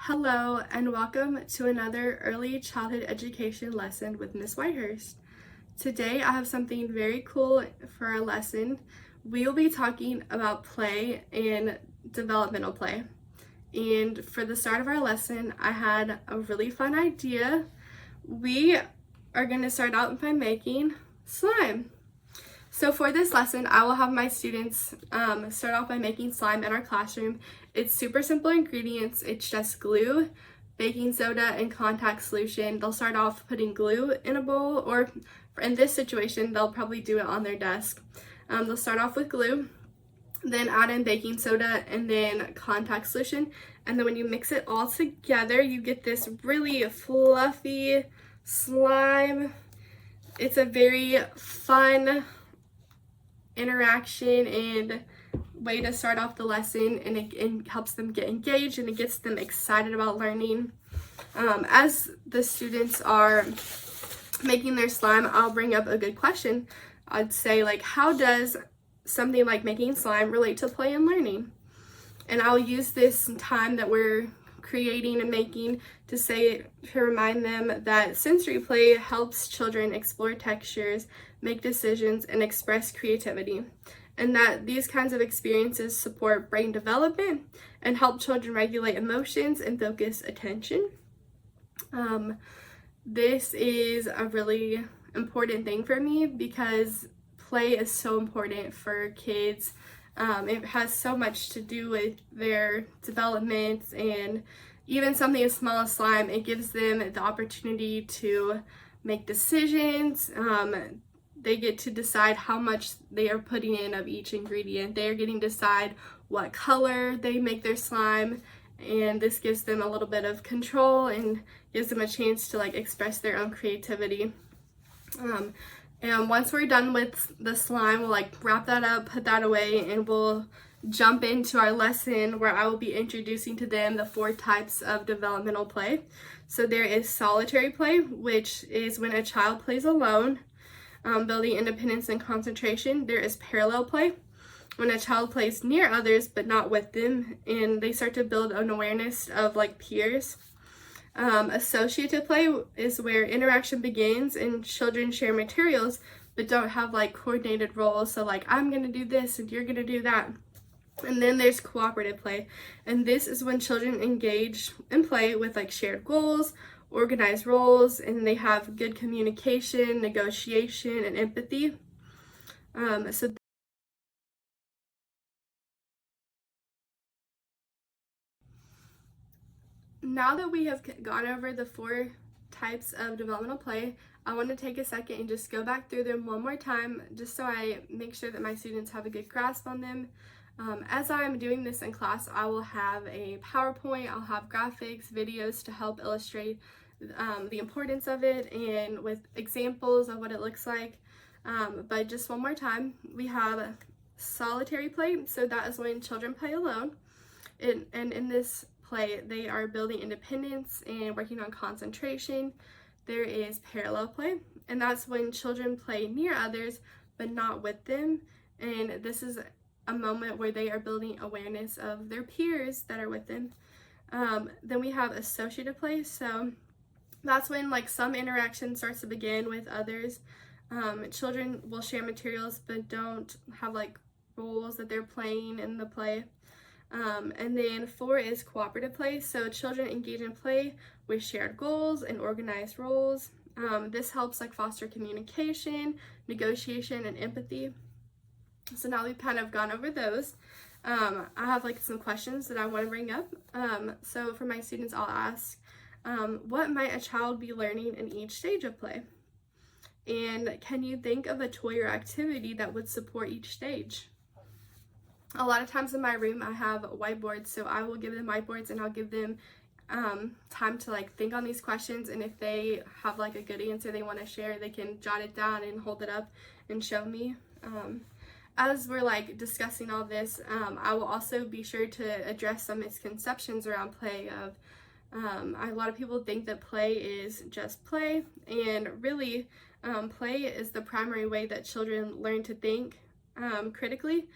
Hello and welcome to another early childhood education lesson with Miss Whitehurst. Today I have something very cool for our lesson. We will be talking about play and developmental play. And for the start of our lesson, I had a really fun idea. We are going to start out by making slime. So for this lesson, I will have my students start off by making slime in our classroom. It's super simple ingredients. It's just glue, baking soda, and contact solution. They'll start off putting glue in a bowl, or in this situation, they'll probably do it on their desk. They'll start off with glue, then add in baking soda, and then contact solution. And then when you mix it all together, you get this really fluffy slime. It's a very fun interaction and way to start off the lesson, and it helps them get engaged and it gets them excited about learning. As the students are making their slime, I'll bring up a good question. I'd say, like, how does something like making slime relate to play and learning? And I'll use this time that we're creating and making to remind them that sensory play helps children explore textures, make decisions, and express creativity, and that these kinds of experiences support brain development and help children regulate emotions and focus attention. This is a really important thing for me because play is so important for kids. It has so much to do with their development, and even something as small as slime, it gives them the opportunity to make decisions. They get to decide how much they are putting in of each ingredient. They are getting to decide what color they make their slime, and this gives them a little bit of control and gives them a chance to express their own creativity. And once we're done with the slime, we'll wrap that up, put that away, and we'll jump into our lesson where I will be introducing to them the 4 types of developmental play. So there is solitary play, which is when a child plays alone, building independence and concentration. There is parallel play, when a child plays near others but not with them, and they start to build an awareness of peers. Associative play is where interaction begins and children share materials but don't have coordinated roles. So I'm gonna do this and you're gonna do that. And then there's cooperative play, and this is when children engage in play with shared goals, organized roles, and they have good communication, negotiation, and empathy. Now that we have gone over the 4 types of developmental play, I want to take a second and just go back through them one more time, just so I make sure that my students have a good grasp on them. As I'm doing this in class, I will have a PowerPoint, I'll have graphics, videos to help illustrate the importance of it, and with examples of what it looks like. But just one more time, we have solitary play, so that is when children play alone. And in this play, they are building independence and working on concentration. There is parallel play, and that's when children play near others but not with them, and this is a moment where they are building awareness of their peers that are with them. Then we have associative play, so that's when some interaction starts to begin with others. Children will share materials but don't have roles that they're playing in the play. And then 4 is cooperative play, so children engage in play with shared goals and organized roles. This helps foster communication, negotiation, and empathy. So now we've kind of gone over those. I have some questions that I want to bring up. So for my students, I'll ask, what might a child be learning in each stage of play? And can you think of a toy or activity that would support each stage? A lot of times in my room I have whiteboards, so I will give them whiteboards and I'll give them time to think on these questions, and if they have a good answer they want to share, they can jot it down and hold it up and show me. As we're discussing all this, I will also be sure to address some misconceptions around play. A lot of people think that play is just play, and really play is the primary way that children learn to think critically,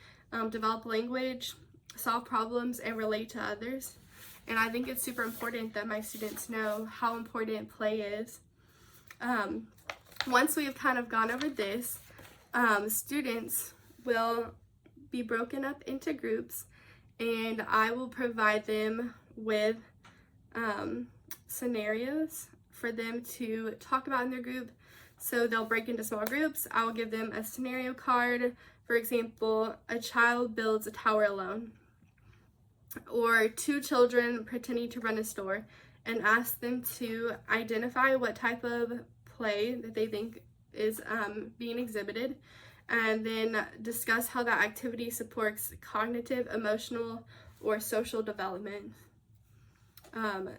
develop language, solve problems, and relate to others. And I think it's super important that my students know how important play is. Once we've kind of gone over this, students will be broken up into groups, and I will provide them with scenarios for them to talk about in their group. So they'll break into small groups. I'll give them a scenario card. For example, a child builds a tower alone, or two children pretending to run a store, and ask them to identify what type of play that they think is being exhibited, and then discuss how that activity supports cognitive, emotional, or social development.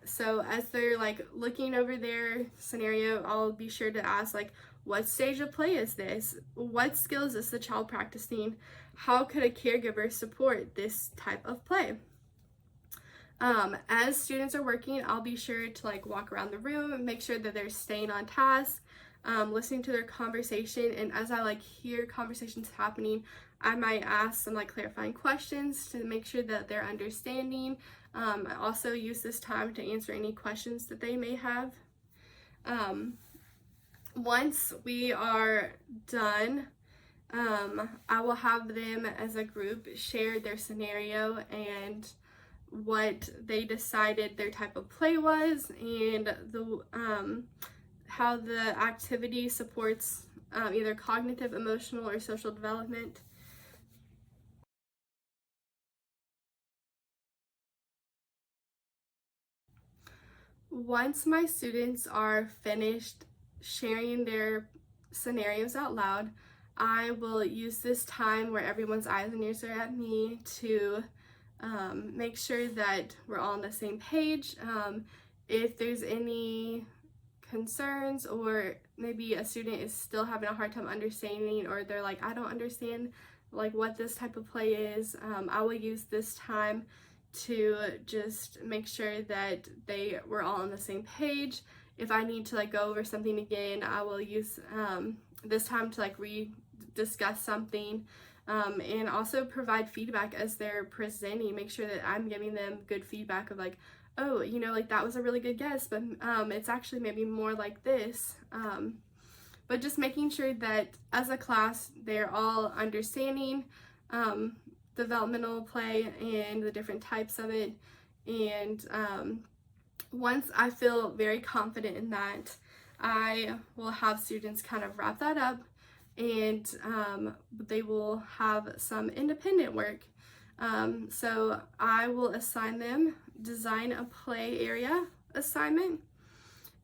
So as they're like looking over their scenario, I'll be sure to ask, like, what stage of play is this? What skills is the child practicing? How could a caregiver support this type of play? As students are working, I'll be sure to like walk around the room and make sure that they're staying on task, listening to their conversation. And as I like hear conversations happening, I might ask some like clarifying questions to make sure that they're understanding. I also use this time to answer any questions that they may have. Once we are done, I will have them as a group share their scenario and what they decided their type of play was, and the how the activity supports either cognitive, emotional, or social development. Once my students are finished sharing their scenarios out loud, I will use this time where everyone's eyes and ears are at me to make sure that we're all on the same page. If there's any concerns, or maybe a student is still having a hard time understanding, or they're like, I don't understand like what this type of play is, I will use this time to just make sure that we're all on the same page. If I need to like go over something again, I will use this time to like discuss something, and also provide feedback as they're presenting. Make sure that I'm giving them good feedback of like, oh, you know, like that was a really good guess, but it's actually maybe more like this. But just making sure that as a class, they're all understanding developmental play and the different types of it. And once I feel very confident in that, I will have students kind of wrap that up, and they will have some independent work. So I will assign them design a play area assignment.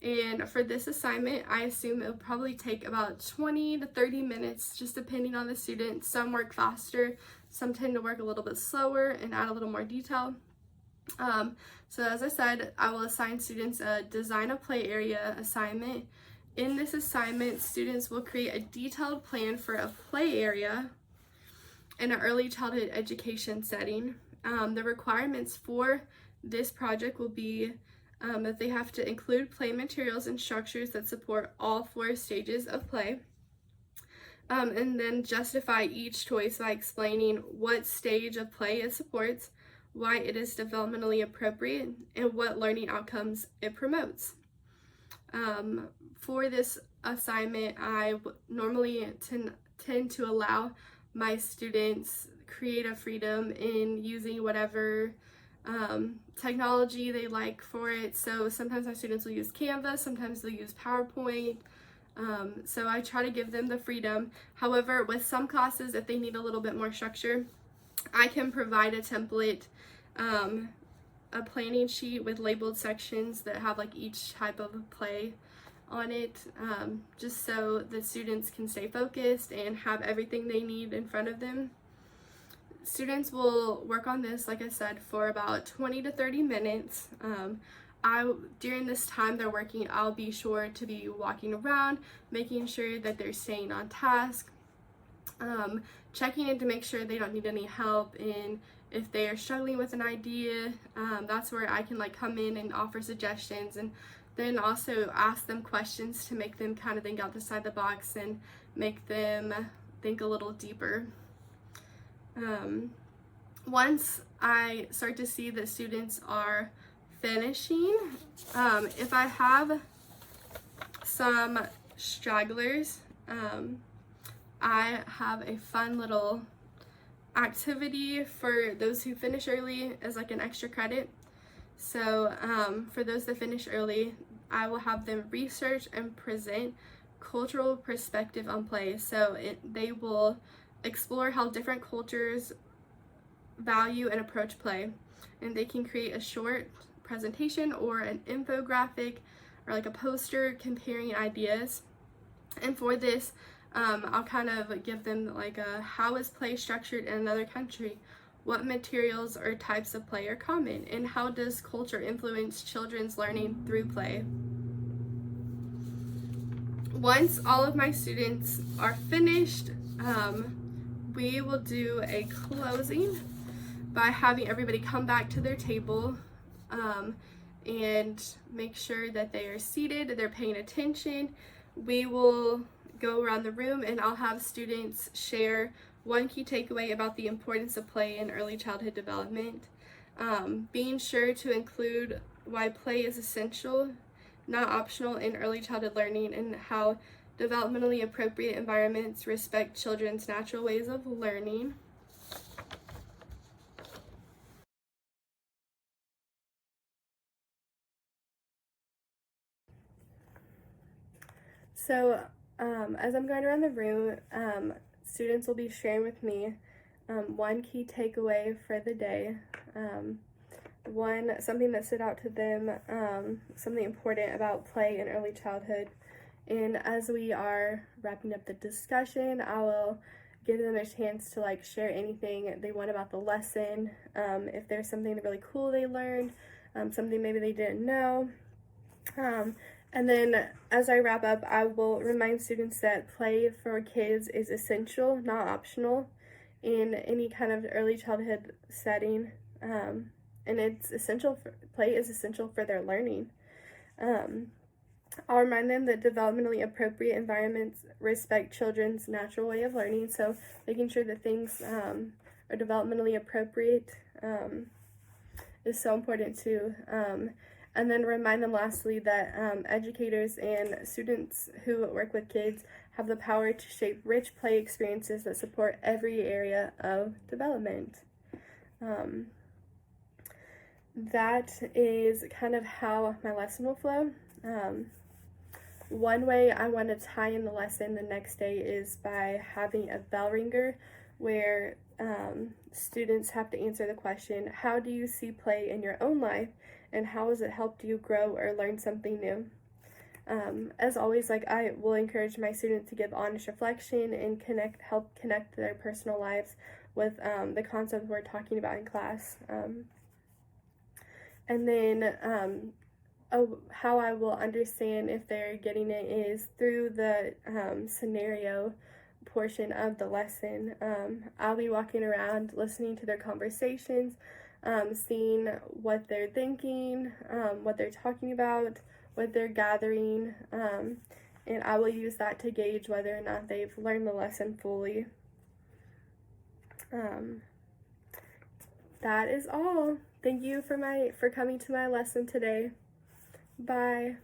And for this assignment, I assume it'll probably take about 20 to 30 minutes, just depending on the student. Some work faster, some tend to work a little bit slower and add a little more detail. So as I said, I will assign students a design a play area assignment. In this assignment, students will create a detailed plan for a play area in an early childhood education setting. The requirements for this project will be that they have to include play materials and structures that support all 4 stages of play, and then justify each choice by explaining what stage of play it supports, why it is developmentally appropriate, and what learning outcomes it promotes. For this assignment, I normally tend to allow my students creative freedom in using whatever technology they like for it. So sometimes my students will use Canva, sometimes they'll use PowerPoint. So I try to give them the freedom. However, with some classes, if they need a little bit more structure, I can provide a template, a planning sheet with labeled sections that have like each type of play on it, just so the students can stay focused and have everything they need in front of them. Students will work on this, like I said, for about 20 to 30 minutes. During this time they're working, I'll be sure to be walking around, making sure that they're staying on task, checking in to make sure they don't need any help, and if they are struggling with an idea, that's where I can like come in and offer suggestions, and then also ask them questions to make them kind of think outside the box and make them think a little deeper. Once I start to see that students are finishing, if I have some stragglers, I have a fun little activity for those who finish early as like an extra credit. So for those that finish early, I will have them research and present cultural perspective on play. So they will explore how different cultures value and approach play, and they can create a short presentation or an infographic or like a poster comparing ideas. And for this, I'll kind of give them like a how is play structured in another country, what materials or types of play are common, and how does culture influence children's learning through play. Once all of my students are finished, we will do a closing by having everybody come back to their table and make sure that they are seated, they're paying attention. We will go around the room and I'll have students share one key takeaway about the importance of play in early childhood development, being sure to include why play is essential, not optional, in early childhood learning, and how developmentally appropriate environments respect children's natural ways of learning. So as I'm going around the room, students will be sharing with me one key takeaway for the day, something that stood out to them, something important about play in early childhood. And as we are wrapping up the discussion, I will give them a chance to like share anything they want about the lesson, if there's something really cool they learned, something maybe they didn't know. And then as I wrap up, I will remind students that play for kids is essential, not optional, in any kind of early childhood setting. And play is essential for their learning. I'll remind them that developmentally appropriate environments respect children's natural way of learning. So making sure that things are developmentally appropriate is so important too. And then remind them lastly that educators and students who work with kids have the power to shape rich play experiences that support every area of development. That is kind of how my lesson will flow. One way I want to tie in the lesson the next day is by having a bell ringer where students have to answer the question, how do you see play in your own life, and how has it helped you grow or learn something new? As always, I will encourage my students to give honest reflection and help connect their personal lives with the concepts we're talking about in class. And then how I will understand if they're getting it is through the scenario portion of the lesson. I'll be walking around, listening to their conversations, seeing what they're thinking, what they're talking about, what they're gathering, and I will use that to gauge whether or not they've learned the lesson fully. That is all. Thank you for coming to my lesson today. Bye.